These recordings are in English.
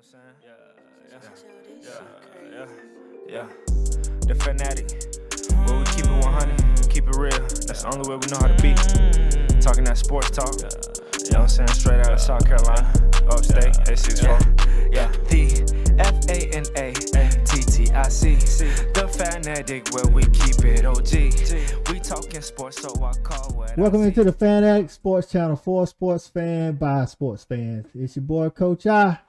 I'm saying? Yeah. The fanatic. Where we keep it 100, keep it real. That's the only way we know how to be. Talking that sports talk. You know what I'm saying? Straight out of South Carolina. Upstate, A64. Yeah. The FANATTIC. The fanatic where we keep it OG. We talking sports, so I call what Welcome into the Fanatic Sports Channel for sports fan by sports fans. It's your boy Coach I.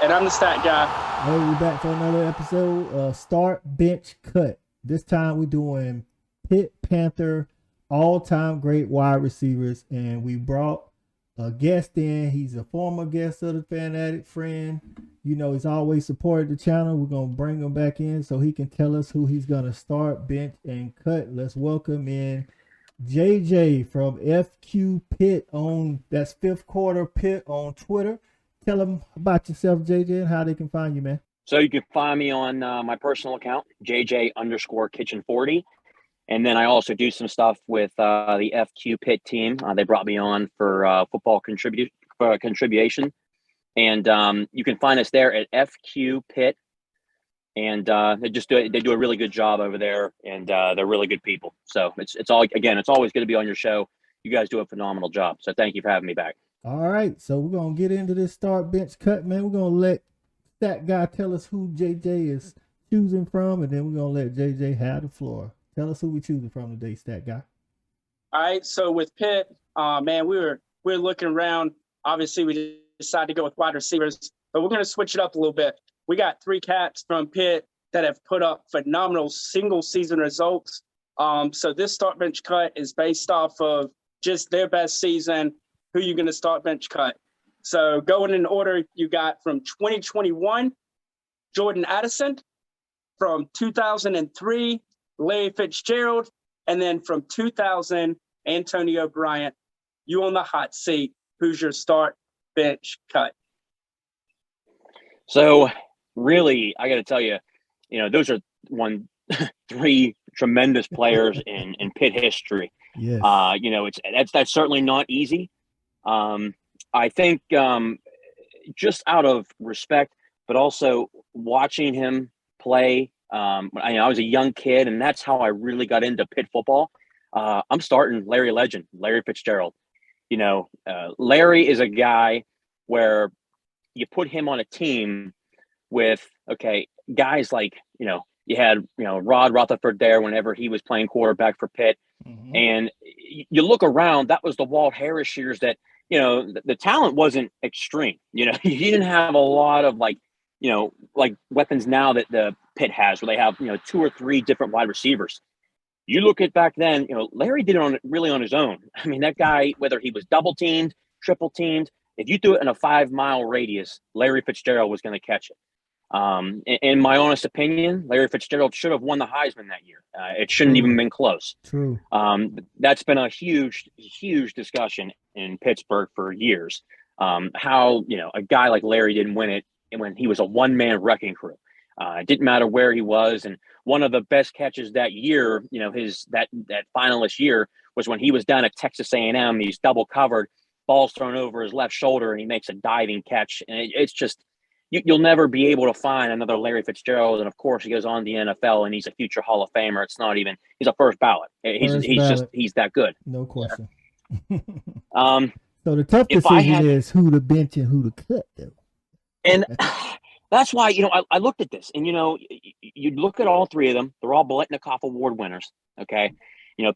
And I'm the stat guy. Hey, we're back for another episode of Start Bench Cut. This time we're doing Pitt Panther all-time great wide receivers, and we brought a guest in. He's a former guest of the Fanatic friend. You know, he's always supported the channel. We're going to bring him back in so he can tell us who he's going to start, bench, and cut. Let's welcome in JJ from FQ Pitt that's Fifth Quarter Pitt on Twitter. Tell them about yourself, JJ, and how they can find you, man. So you can find me on my personal account, JJ_Kitchen40. And then I also do some stuff with the FQ Pitt team. They brought me on for football contribution. And you can find us there at FQ Pitt. And they do a really good job over there, and they're really good people. So it's always good to be on your show. You guys do a phenomenal job. So thank you for having me back. All right, so we're gonna get into this start bench cut, man. We're gonna let that guy tell us who JJ is choosing from, and then we're gonna let JJ have the floor. Tell us who we choosing from today, stat guy. All right, so with Pitt, man, we're looking around. Obviously, we decided to go with wide receivers, but we're gonna switch it up a little bit. We got three cats from Pitt that have put up phenomenal single season results. So this start bench cut is based off of just their best season. Who you're going to start bench cut. So going in order, you got from 2021, Jordan Addison, from 2003, Larry Fitzgerald, and then from 2000, Antonio Bryant. You on the hot seat. Who's your start bench cut? So really, I got to tell you, those are three tremendous players in Pitt history. Yes. That's certainly not easy. I think just out of respect, but also watching him play, I was a young kid, and that's how I really got into Pitt football. I'm starting Larry Legend, Larry Fitzgerald. Larry is a guy where you put him on a team with, guys like, you had, Rod Rutherford there whenever he was playing quarterback for Pitt. Mm-hmm. And you look around, that was the Walt Harris years that, the talent wasn't extreme. You didn't have a lot of like weapons now that the Pitt has, where they have, two or three different wide receivers. You look at back then, Larry did it really on his own. I mean, that guy, whether he was double teamed, triple teamed, if you threw it in a 5-mile radius, Larry Fitzgerald was going to catch it. In my honest opinion, Larry Fitzgerald should have won the Heisman that year. It shouldn't even been close. True. That's been a huge, huge discussion in Pittsburgh for years. How, a guy like Larry didn't win it when he was a one-man wrecking crew. It didn't matter where he was. And one of the best catches that year, that finalist year, was when he was down at Texas A&M. He's double covered, ball's thrown over his left shoulder, and he makes a diving catch. And it's just, you'll never be able to find another Larry Fitzgerald. And of course, he goes on to the NFL, and he's a future Hall of Famer. It's not even, he's a first ballot. He's that good. No question. So the tough decision is who to bench and who to cut, though. And that's why, I looked at this, and, you look at all three of them. They're all Biletnikoff Award winners. Okay.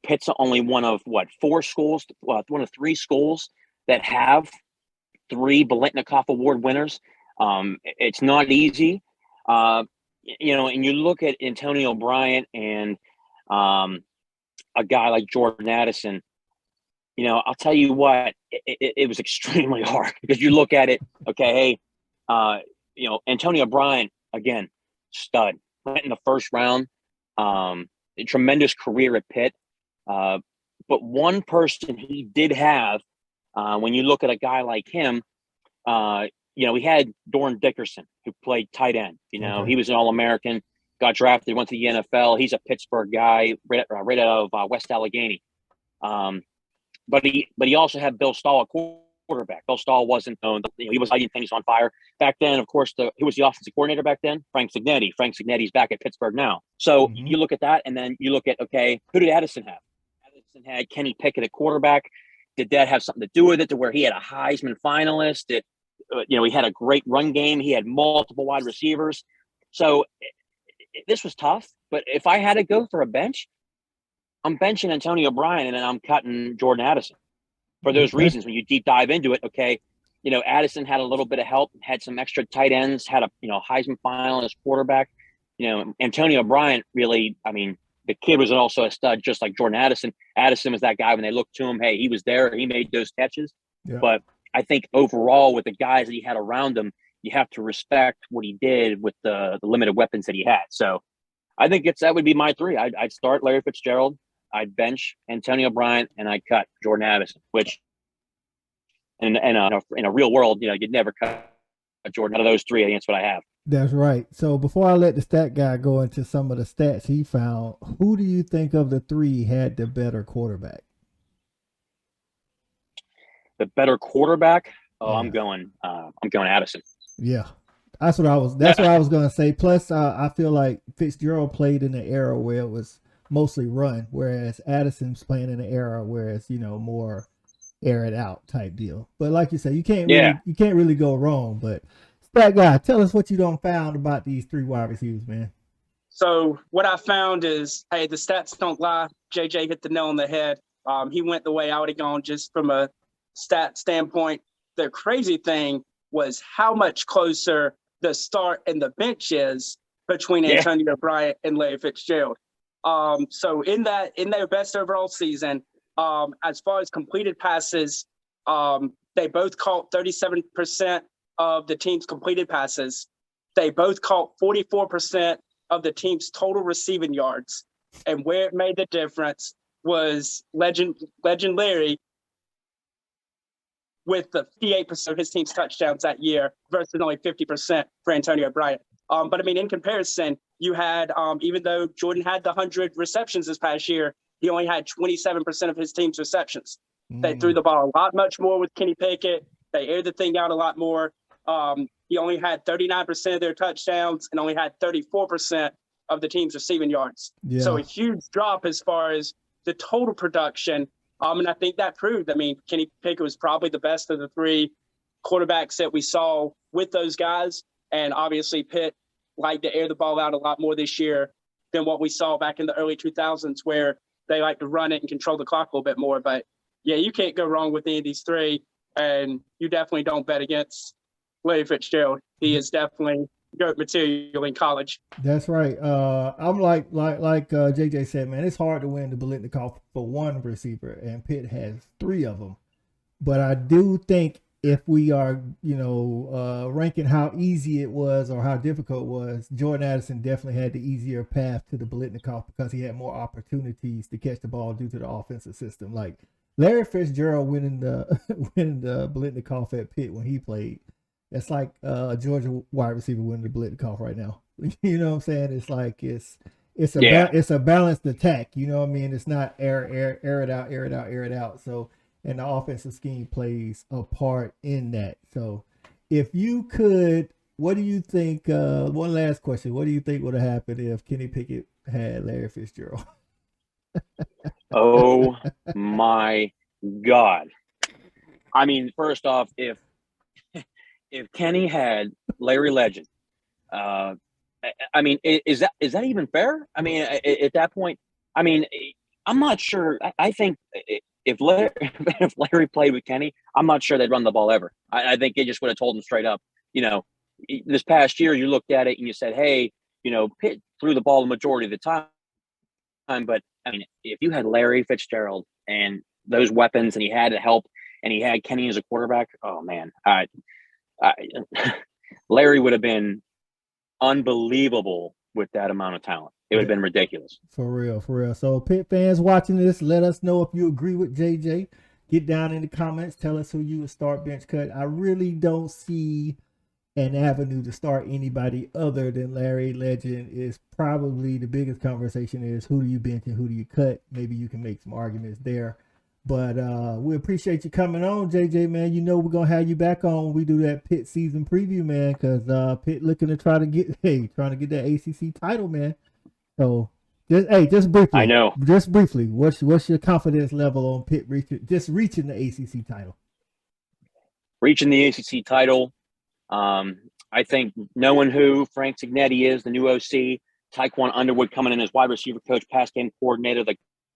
Pitt's only one of one of three schools that have three Biletnikoff Award winners. It's not easy, and you look at Antonio Bryant and a guy like Jordan Addison. I'll tell you what, it was extremely hard, because you look at it. Okay, hey, Antonio Bryant, again, stud, went in the first round. A tremendous career at Pitt, but one person he did have, when you look at a guy like him, we had Doran Dickerson, who played tight end. He was an All-American, got drafted, went to the NFL. He's a Pittsburgh guy, right out of West Allegheny. But he also had Bill Stahl at quarterback. Bill Stahl wasn't known. He was lighting things on fire back then. Of course, who was the offensive coordinator back then? Frank Signetti. Frank Signetti's back at Pittsburgh now. So you look at that, and then you look at, okay, who did Addison have? Addison had Kenny Pickett at quarterback. Did that have something to do with it, to where he had a Heisman finalist? He had a great run game. He had multiple wide receivers. So this was tough. But if I had to go for a bench, I'm benching Antonio Bryant, and then I'm cutting Jordan Addison. For those reasons, when you deep dive into it, okay, Addison had a little bit of help, had some extra tight ends, had a Heisman finalist quarterback. Antonio Bryant really, the kid was also a stud, just like Jordan Addison. Addison was that guy when they looked to him. Hey, he was there. He made those catches. Yeah. But I think overall, with the guys that he had around him, you have to respect what he did with the limited weapons that he had. So I think that would be my three. I'd start Larry Fitzgerald. I'd bench Antonio Bryant, and I'd cut Jordan Addison, which in a real world, you'd never cut Jordan out of those three. I think that's what I have. That's right. So before I let the stat guy go into some of the stats he found, who do you think of the three had the better quarterback? The better quarterback? Oh, yeah. I'm going Addison. Yeah. That's what I was going to say. Plus, I feel like Fitzgerald played in an era where it was mostly run, whereas Addison's playing in an era where it's, more air it out type deal. But like you said, you can't really go wrong. But stat guy, tell us what you done found about these three wide receivers, man. So what I found is, hey, the stats don't lie. JJ hit the nail on the head. He went the way I would have gone just from a stat standpoint. The crazy thing was how much closer the start and the bench is between Antonio Bryant and Larry Fitzgerald. So in their best overall season, as far as completed passes, they both caught 37% of the team's completed passes. They both caught 44% of the team's total receiving yards. And where it made the difference was Legend Larry with the 58% of his team's touchdowns that year versus only 50% for Antonio Bryant. But in comparison, you had, even though Jordan had the 100 receptions this past year, he only had 27% of his team's receptions. They threw the ball a lot much more with Kenny Pickett. They aired the thing out a lot more. He only had 39% of their touchdowns and only had 34% of the team's receiving yards. Yeah. So a huge drop as far as the total production. And I think that proved, Kenny Pickett was probably the best of the three quarterbacks that we saw with those guys. And obviously Pitt liked to air the ball out a lot more this year than what we saw back in the early 2000s, where they like to run it and control the clock a little bit more. But yeah, you can't go wrong with any of these three. And you definitely don't bet against Larry Fitzgerald. He is definitely GOAT material in college. That's right. I'm like JJ said, man, it's hard to win the Biletnikoff for one receiver, and Pitt has three of them. But I do think if we are, ranking how easy it was or how difficult it was, Jordan Addison definitely had the easier path to the Biletnikoff because he had more opportunities to catch the ball due to the offensive system. Like Larry Fitzgerald winning the Biletnikoff at Pitt when he played. It's like a Georgia wide receiver winning the Biletnikoff right now. You know what I'm saying? It's like it's a balanced attack. You know what I mean? It's not air it out. So, and the offensive scheme plays a part in that. So if you could, what do you think, one last question, what do you think would have happened if Kenny Pickett had Larry Fitzgerald? Oh my God. First off, if Kenny had Larry Legend, is that even fair? At that point, I'm not sure. I think if Larry played with Kenny, I'm not sure they'd run the ball ever. I think they just would have told him straight up, this past year you looked at it and you said, hey, Pitt threw the ball the majority of the time. But if you had Larry Fitzgerald and those weapons and he had to help and he had Kenny as a quarterback, oh man, Larry would have been unbelievable with that amount of talent. It would have been ridiculous. For real. So Pitt fans watching this, let us know if you agree with JJ. Get down in the comments. Tell us who you would start bench cut. I really don't see an avenue to start anybody other than Larry Legend. Is probably the biggest conversation is who do you bench and who do you cut? Maybe you can make some arguments there. But we appreciate you coming on, JJ, man. You know we're gonna have you back on when we do that Pitt season preview, man, because Pitt looking to trying to get that ACC title, man. So just briefly. I know. Just briefly, what's your confidence level on Pitt reaching the ACC title? Reaching the ACC title. I think knowing who Frank Signetti is, the new OC, Tyquan Underwood coming in as wide receiver coach, pass game coordinator, the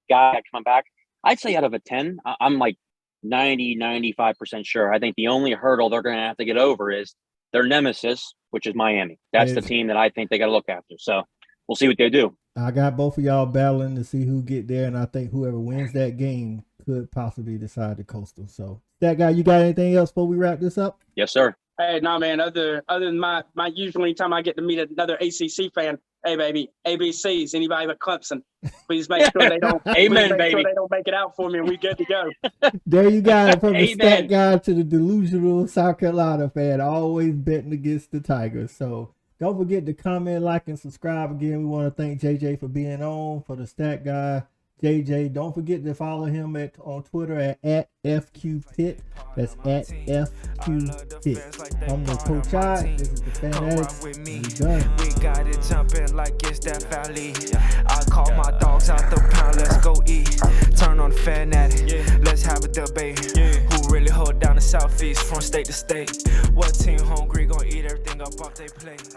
guy coming back, I'd say out of a 10, I'm like 95% sure. I think the only hurdle they're going to have to get over is their nemesis, which is Miami. That's the team that I think they got to look after. So we'll see what they do. I got both of y'all battling to see who get there, and I think whoever wins that game could possibly decide the Coastal. So, that guy, you got anything else before we wrap this up? Yes, sir. Hey, no, man. Other than my usual anytime I get to meet another ACC fan, hey, baby, ABCs, anybody but Clemson, please make sure they don't. Amen, baby. Sure they don't make it out for me, and we good to go. There you got it, from the stat guy to the delusional South Carolina fan, always betting against the Tigers. So don't forget to comment, like, and subscribe. Again, we want to thank JJ for being on. For the stat guy, JJ, don't forget to follow him on Twitter at FQPit. That's at FQPit. I'm the Coach I. This is the Fan Addicts. We done. We got it jumping like it's that valley. I call my dogs out the pound. Let's go eat. Turn on the Fan Addict. Let's have a debate. Who really hold down the Southeast from state to state? What team hungry gonna eat everything up off their plate?